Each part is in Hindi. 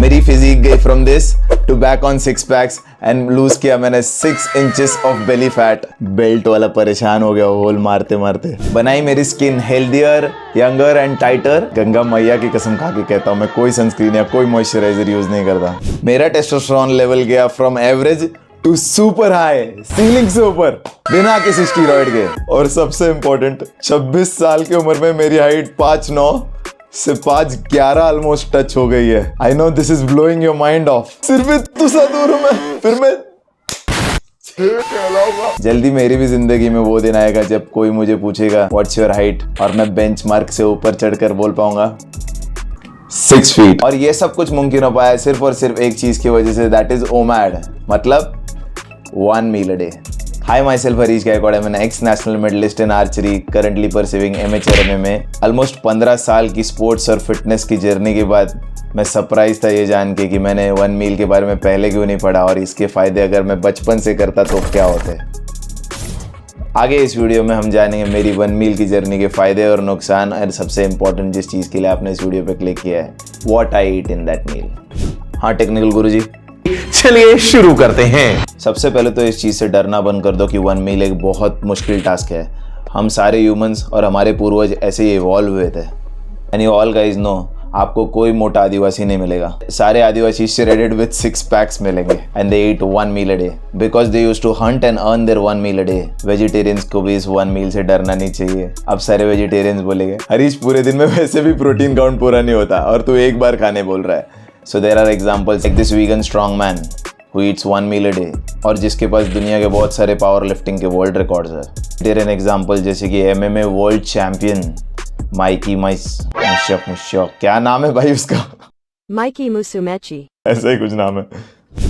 मेरी फिजिक गई from this to back on 6 packs and lose किया मैंने 6 inches off belly fat. Belt वाला परेशान हो गया होल मारते मारते। बनाई मेरी skin healthier, younger and tighter. Ganga मैया की कसम खा के कहता हूँ, मैं कोई सनस्क्रीन या कोई मॉइस्चराइजर यूज नहीं करता। मेरा टेस्टोस्टेरोन लेवल गया from average to super high, ceiling से ऊपर, बिना किसी स्टीरॉइड के। और सबसे इंपॉर्टेंट, 26 साल की उम्र में मेरी हाइट 5'9" से 5'11" ऑलमोस्ट टच हो गई है। I know this is blowing your mind of. सिर्फ इतना सा दूर हूं मैं, फिर मैं जल्दी मेरी भी जिंदगी में वो दिन आएगा जब कोई मुझे पूछेगा व्हाट्स योर हाइट, और मैं बेंचमार्क से ऊपर चढ़कर बोल पाऊंगा 6 फीट। और ये सब कुछ मुमकिन हो पाया सिर्फ और सिर्फ एक चीज की वजह से, दैट इज ओमैड, मतलब 1 meal a day. Hi, myself Harish Gaikwad. I'm an ex-national medalist in archery, currently pursuing amateur MMA. Almost 15 साल की स्पोर्ट्स और फिटनेस की जर्नी के बाद मैं सरप्राइज था ये जान के कि मैंने 1 meal के बारे में पहले क्यों नहीं पढ़ा, और इसके फ़ायदे अगर मैं बचपन से करता तो क्या होते। आगे इस वीडियो में हम जानेंगे मेरी 1 meal की जर्नी के फ़ायदे और नुकसान, और सबसे इंपॉर्टेंट जिस चीज़ के लिए आपने इस वीडियो पर क्लिक किया है, what I eat in that meal. हाँ टेक्निकल गुरुजी, चलिए शुरू करते हैं। सबसे पहले तो इस चीज़ से डरना बंद कर दो कि 1 meal एक बहुत मुश्किल टास्क है। हम सारे ह्यूमंस और हमारे पूर्वज ऐसे ही इवॉल्व हुए थे। And you all guys know, आपको कोई मोटा आदिवासी नहीं मिलेगा। सारे आदिवासी श्रेडेड विद 6 पैक्स मिलेंगे। And they eat 1 meal a day because they used to hunt and earn their 1 meal a day। Vegetarians को भी इस 1 meal से डरना नहीं चाहिए। अब सारे वेजिटेरियंस बोलेंगे हरीश पूरे दिन में वैसे भी प्रोटीन काउंट पूरा नहीं होता और तू एक बार खाने बोल रहा है। So there are examples like this vegan strongman who eats 1 meal a day और जिसके पास दुनिया के बहुत सारे पावर लिफ्टिंग के वर्ल्ड रिकॉर्ड्स है। देयर एन एग्जांपल जैसे कि MMA वर्ल्ड चैंपियन माइकी मुशक, क्या नाम है भाई उसका? Mikey Musumeci. ऐसा ही कुछ नाम है।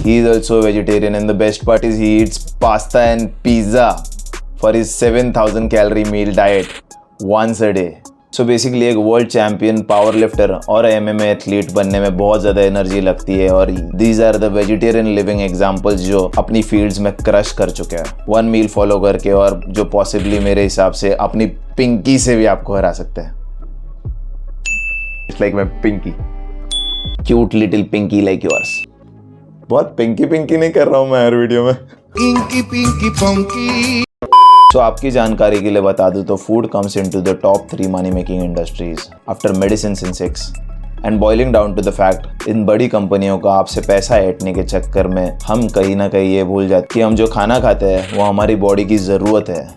He is also a vegetarian and the best part is he eats pasta and pizza for his 7,000 calorie meal diet once a day. So basically एक वर्ल्ड चैंपियन, पावर लिफ्टर और MMA एथलीट बनने में बहुत ज़्यादा एनर्जी लगती है, और these are the vegetarian living examples जो अपनी फील्ड्स में क्रश कर चुके हैं 1 meal फॉलो करके, और जो पॉसिबली मेरे हिसाब से अपनी पिंकी से भी आपको हरा सकते हैं। It's like my pinky, cute little pinky like yours. बहुत पिंकी पिंकी नहीं कर रहा हूँ मैं हर वीडियो में। पिंकी पिंकी पंकी। तो आपकी जानकारी के लिए बता दूं तो food comes into the top 3 money making industries after medicine and sex. And boiling down to the fact, इन बड़ी कंपनियों का आपसे पैसा ऐंठने के चक्कर में हम कहीं ना कहीं ये भूल जाते कि हम जो खाना खाते हैं वो हमारी बॉडी की ज़रूरत है,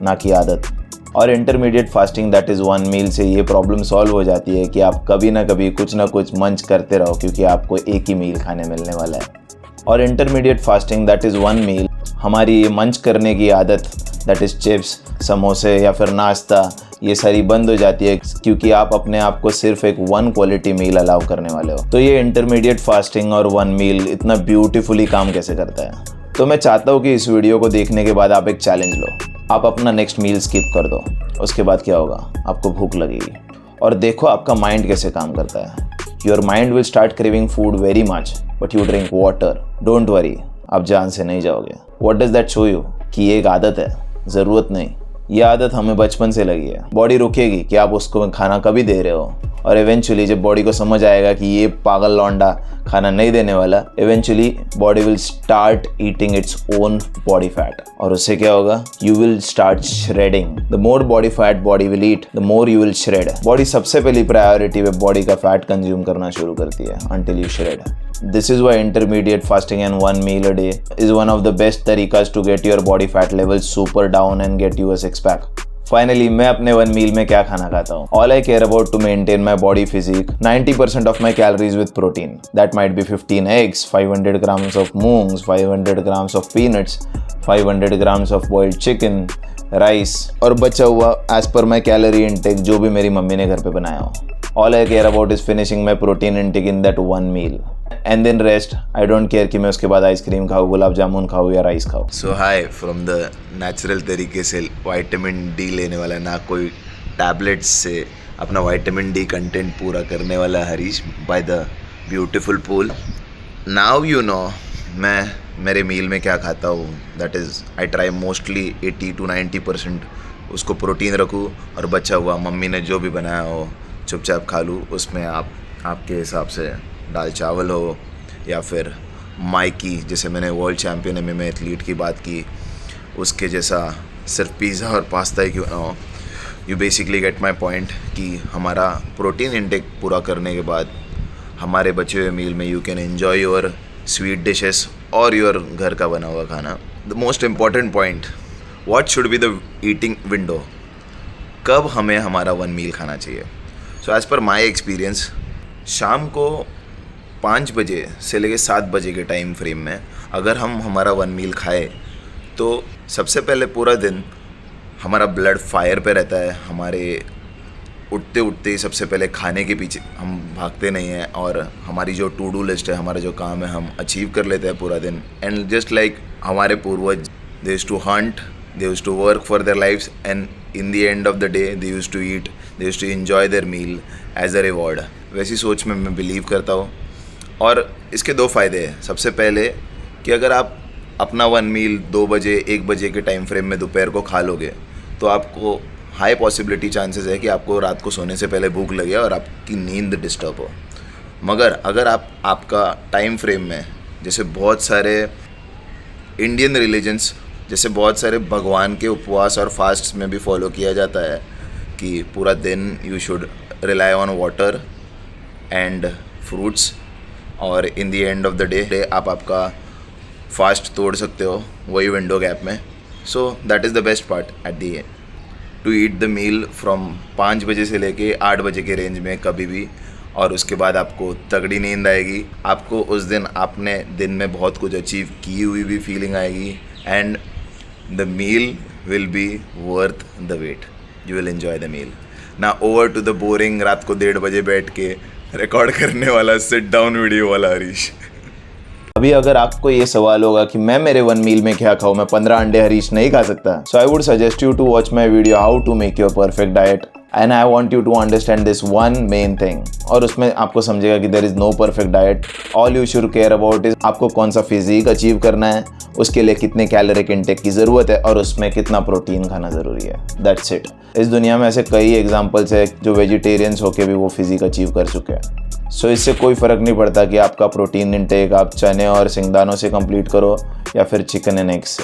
ना कि आदत। और intermediate fasting that is 1 meal से ये प्रॉब्लम सॉल्व हो जाती है कि आप कभी ना कभी कुछ ना कुछ मंच करते रहो, क्योंकि आपको एक ही मील खाने मिलने वाला है। और intermediate fasting that is 1 meal, हमारी ये मंच करने की आदत दैट इज़ चिप्स, समोसे या फिर नाश्ता, ये सारी बंद हो जाती है, क्योंकि आप अपने आप को सिर्फ एक 1 क्वालिटी मील अलाउ करने वाले हो। तो ये इंटरमीडिएट फास्टिंग और 1 meal इतना ब्यूटीफुली काम कैसे करता है। तो मैं चाहता हूँ कि इस वीडियो को देखने के बाद आप एक चैलेंज लो। आप अपना नेक्स्ट मील स्किप कर दो। उसके बाद क्या होगा, आपको भूख लगेगी, और देखो आपका माइंड कैसे काम करता है। Your mind will start craving food very much, but you drink water. Don't worry, आप जान से नहीं जाओगे। What does that show you कि ये एक आदत है, ज़रूरत नहीं। ये आदत हमें बचपन से लगी है। बॉडी रुकेगी कि आप उसको खाना कभी दे रहे हो, और इवेंचुअली जब बॉडी को समझ आएगा कि ये पागल लौंडा खाना नहीं देने वाला, eventually body will start eating its own body fat. और उससे क्या होगा, you will start shredding. The more body fat body will eat, the more you will shred. Body सबसे पहली प्रायोरिटी पे बॉडी का फैट कंज्यूम करना शुरू करती है until you shred. This is why intermediate fasting and 1 meal a day is one of the best tariqas to get your body fat levels super down and get you a six pack. Finally, मैं अपने 1 meal में क्या खाना खाता हूँ? All I care about to maintain my body physique, 90% of my calories with protein. That might be 15 eggs, 500 grams of moongs, 500 grams of peanuts, 500 grams of boiled chicken, rice, और बचा हुआ as per my calorie intake जो भी मेरी मम्मी ने घर पे बनाया हो। All I care about is finishing my protein intake in that 1 meal. And then rest, I don't care कि मैं उसके बाद आइसक्रीम खाऊँ, गुलाब जामुन खाऊँ या राइस खाऊँ। सो हाय, फ्रॉम द नेचुरल तरीके से विटामिन डी लेने वाला, ना कोई टैबलेट्स से अपना विटामिन डी कंटेंट पूरा करने वाला Harish by the beautiful pool. Now you know मैं मेरे मील में क्या खाता हूँ। That is I try mostly 80 to 90% उसको प्रोटीन रखूँ, और बचा हुआ मम्मी ने जो भी बनाया हो चुपचाप खा लूँ। उसमें आप आपके हिसाब से दाल चावल हो, या फिर माइकी जैसे मैंने वर्ल्ड चैम्पियन MMA एथलीट की बात की उसके जैसा सिर्फ पिज़्ज़ा और पास्ता ही क्यों ना हो। You basically get my point कि हमारा प्रोटीन इंटेक पूरा करने के बाद हमारे बचे हुए मील में you can enjoy your sweet dishes और योर घर का बना हुआ खाना। The most important point, what should be the eating window, कब हमें हमारा 1 मील खाना चाहिए। So as per my experience, शाम को 5 बजे से लेकर 7 बजे के टाइम फ्रेम में अगर हम हमारा 1 मील खाए तो सबसे पहले पूरा दिन हमारा ब्लड फायर पे रहता है। हमारे उठते उठते ही सबसे पहले खाने के पीछे हम भागते नहीं हैं और हमारी जो टू डू लिस्ट है, हमारा जो काम है, हम अचीव कर लेते हैं पूरा दिन। एंड जस्ट लाइक हमारे पूर्वज, they used to hunt, they used to work for their lifes and in the end of the day they used to eat, they used to enjoy their meal as a reward. वैसी सोच में मैं बिलीव करता हूँ। और इसके 2 फ़ायदे हैं। सबसे पहले कि अगर आप अपना 1 मील 2 बजे 1 बजे के टाइम फ्रेम में दोपहर को खा लोगे तो आपको हाई पॉसिबिलिटी चांसेस है कि आपको रात को सोने से पहले भूख लगे और आपकी नींद डिस्टर्ब हो। मगर अगर आपका टाइम फ्रेम में, जैसे बहुत सारे इंडियन रिलीजन्स, जैसे बहुत सारे भगवान के उपवास और फास्ट्स में भी फॉलो किया जाता है कि पूरा दिन you should rely on water and fruits और in the end of the day आप आपका फास्ट तोड़ सकते हो वही विंडो गैप में। So that is the best part at the end, to eat the meal from 5 बजे से लेके 8 बजे के रेंज में कभी भी, और उसके बाद आपको तगड़ी नींद आएगी। आपको उस दिन आपने दिन में बहुत कुछ अचीव की हुई भी फीलिंग आएगी and the meal will be worth the wait. You will enjoy the meal. ना ओवर टू द बोरिंग रात को 1:30 बजे बैठ के रिकॉर्ड करने वाला सिट डाउन वीडियो वाला हरीश। अभी अगर आपको ये सवाल होगा कि मैं मेरे 1 मील में क्या खाऊं, मैं 15 अंडे हरीश नहीं खा सकता, so I would suggest you to watch my video how to make your perfect diet and I want you to understand this one main thing. और उसमें आपको समझेगा कि there is no perfect diet, all you should care about is आपको कौन सा फिजिक अचीव करना है, उसके लिए कितने कैलोरिक इंटेक की ज़रूरत है और उसमें कितना प्रोटीन खाना ज़रूरी है। That's it. इस दुनिया में ऐसे कई एग्जाम्पल्स है जो वेजिटेरियंस होके भी वो फिजिक अचीव कर चुके हैं। सो इससे कोई फ़र्क नहीं पड़ता कि आपका प्रोटीन इंटेक आप चने और सिंगदानों से कंप्लीट करो या फिर चिकन एंड एग्स से।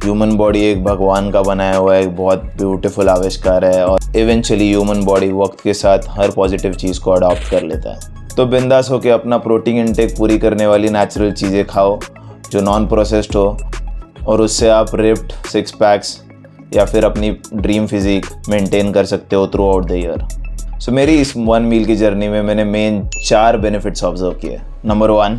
ह्यूमन बॉडी एक भगवान का बनाया हुआ एक बहुत ब्यूटीफुल आविष्कार है और इवेंचुअली ह्यूमन बॉडी वक्त के साथ हर पॉजिटिव चीज़ को अडॉप्ट कर लेता है। तो बिंदास होकर अपना प्रोटीन इंटेक पूरी करने वाली नेचुरल चीज़ें खाओ जो नॉन प्रोसेस्ड हो, और उससे आप रिप्ड 6 पैक्स या फिर अपनी ड्रीम फिजिक मेंटेन कर सकते हो थ्रू आउट द ईयर। सो मेरी इस 1 मील की जर्नी में मैंने मेन 4 बेनिफिट्स ऑब्जर्व किए। नंबर 1,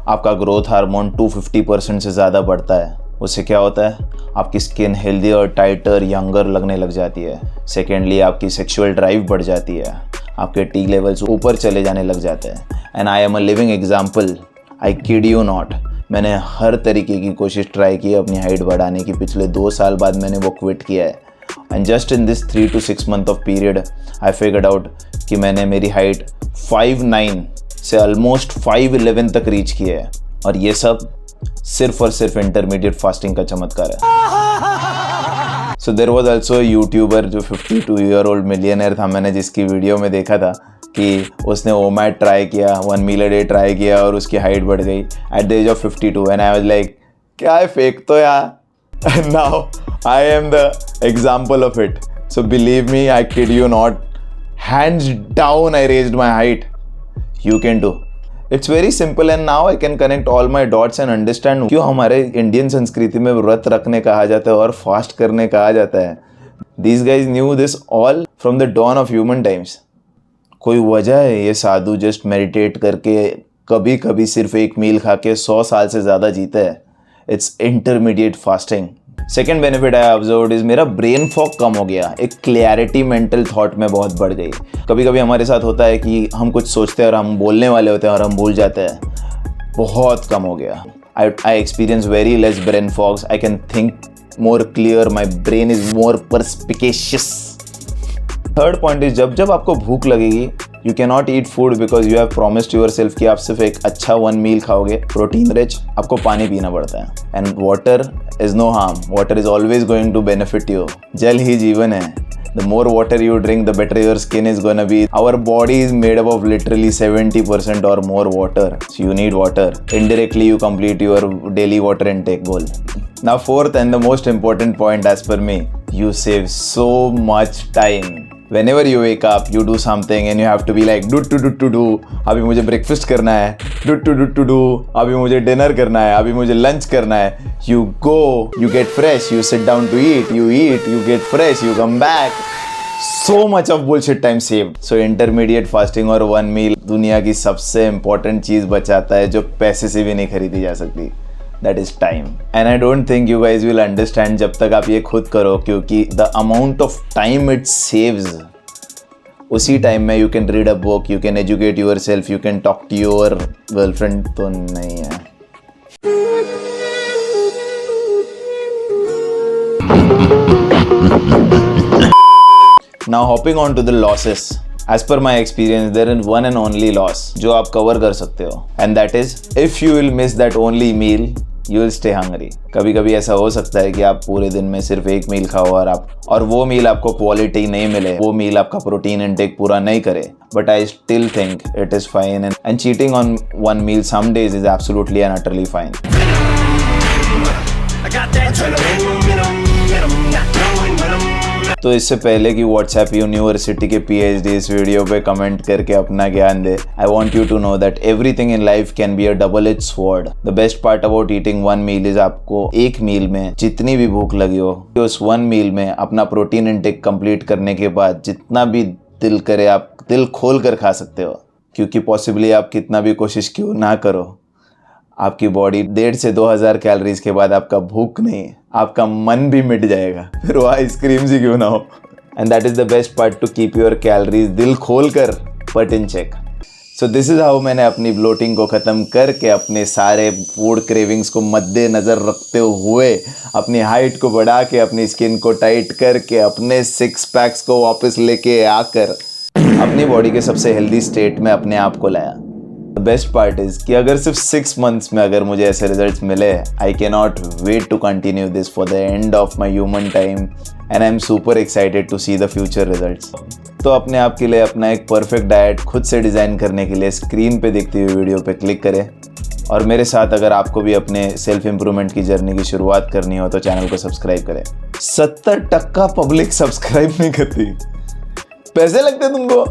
आपका ग्रोथ हार्मोन 250% से ज़्यादा बढ़ता है। उससे क्या होता है, आपकी स्किन हेल्दी और टाइटर यंगर लगने लग जाती है। सेकेंडली, आपकी सेक्सुअल ड्राइव बढ़ जाती है, आपके टी लेवल्स ऊपर चले जाने लग जाते हैं। And I am a living example, I kid you not. मैंने हर तरीके की कोशिश ट्राई की अपनी हाइट बढ़ाने की। पिछले 2 साल बाद मैंने वो क्विट किया है and just in this 3 to 6 month of period I figured out कि मैंने मेरी हाइट 5'9" से ऑलमोस्ट 5'11" तक रीच किया है। और ये सब सिर्फ और सिर्फ इंटरमीडिएट फास्टिंग का चमत्कार है। So there was also YouTuber जो 52 year old मिलियनर था, मैंने जिसकी वीडियो में देखा था कि उसने ओमैट ट्राई किया, 1 मील अ डे ट्राई किया और उसकी हाइट बढ़ गई at the age of 52 and I was like क्या है फेक तो यार। Now I am the example of it. So believe me, I kid you not, hands down I raised my height. You can do. It's very simple and now I can connect all my dots and understand क्यों हमारे इंडियन संस्कृति में व्रत रखने कहा जाता है और फास्ट करने कहा जाता है। These guys knew this all from the dawn of human times. कोई वजह है ये साधु जस्ट मेडिटेट करके कभी कभी सिर्फ 1 मील खा के 100 साल से ज़्यादा जीता है। It's intermediate fasting. Second benefit I observed is मेरा ब्रेन फॉग कम हो गया, एक क्लैरिटी मेंटल थॉट में बहुत बढ़ गई। कभी कभी हमारे साथ होता है कि हम कुछ सोचते हैं और हम बोलने वाले होते हैं और हम भूल जाते हैं, बहुत कम हो गया। I experience very less brain fogs, I can think more clear, my brain is more perspicacious. Third point is जब आपको भूख लगेगी, you can not eat food because you have promised yourself कि आप सिर्फ एक अच्छा 1 मील खाओगे प्रोटीन रिच। आपको पानी पीना पड़ता है and water is no harm, water is always going to benefit you. जल ही जीवन है The more water you drink, the better your skin is gonna be. Our body is made up of literally 70% or more water. So you need water. Indirectly, you complete your daily water intake goal. Now, fourth and the most important point as per me, you save so much time. Whenever you wake up, you do something and you have to be like do. अभी मुझे breakfast करना है, do. अभी मुझे dinner करना है, अभी मुझे lunch करना है. You go, you get fresh, you sit down to eat, you get fresh, you come back. So much of bullshit time saved. So intermediate fasting और one meal दुनिया की सबसे important चीज़ बचाता है जो पैसे से भी नहीं खरीदी जा सकती. That is time. And I don't think you guys will understand जब तक आप ये खुद करो, क्योंकि the amount of time it saves, उसी टाइम में you can read a book, you can educate yourself, you can talk to your girlfriend. तो नहीं है. Now hopping on to the losses. As per my experience, there is one and only loss जो आप cover कर सकते हो, and that is if you will miss that only meal, you will stay hungry. कभी कभी ऐसा हो सकता है कि आप पूरे दिन में सिर्फ एक मील खाओ और वो मील आपको क्वालिटी नहीं मिले, वो मील आपका प्रोटीन इनटेक पूरा नहीं करे. But I still think it is fine, and cheating on one meal some days is absolutely and utterly fine. तो इससे पहले कि व्हाट्सएप यूनिवर्सिटी के PhD इस वीडियो पे कमेंट करके अपना ज्ञान दे, I want you to know that everything in life can be a double edge sword. The best part about eating one meal is आपको एक मील में जितनी भी भूख लगी हो, उस वन मील में अपना प्रोटीन इनटेक कंप्लीट करने के बाद जितना भी दिल करे आप दिल खोल कर खा सकते हो. क्योंकि पॉसिबली आप कितना भी कोशिश क्यों ना करो, आपकी बॉडी 1,500 से 2,000 कैलोरीज के बाद आपका भूख नहीं, आपका मन भी मिट जाएगा. फिर वो आइसक्रीम ही क्यों ना हो. And that is the best part to keep your calories दिल खोल कर but in check. So this is how मैंने अपनी ब्लोटिंग को ख़त्म करके अपने सारे फूड क्रेविंग्स को मद्देनज़र रखते हुए, अपनी हाइट को बढ़ा के, अपनी स्किन को टाइट करके, अपने 6 पैक्स को वापस लेके आकर अपनी बॉडी के सबसे हेल्दी स्टेट में अपने आप को लाया. द बेस्ट पार्ट इज कि अगर सिर्फ 6 मंथ्स में अगर मुझे ऐसे रिजल्ट्स मिले, I can not wait to continue this for the end of my human time, and I am super excited to see the future results. तो अपने आप के लिए अपना एक परफेक्ट डाइट खुद से डिज़ाइन करने के लिए स्क्रीन पे दिखती हुई वीडियो पे क्लिक करें, और मेरे साथ अगर आपको भी अपने सेल्फ इम्प्रूवमेंट की जर्नी की शुरुआत करनी हो तो चैनल को सब्सक्राइब करें. 70% पब्लिक सब्सक्राइब नहीं करती. पैसे लगते तुमको?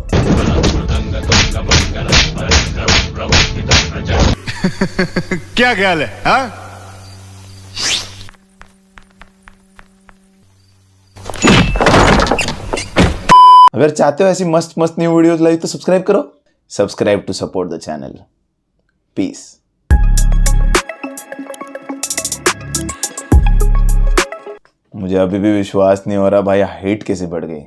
क्या ख्याल है हाँ? अगर चाहते हो ऐसी मस्त मस्त न्यू वीडियोस लाइव तो सब्सक्राइब करो. Subscribe to support the channel. Peace. मुझे अभी भी विश्वास नहीं हो रहा भाई, हाइट कैसे बढ़ गई.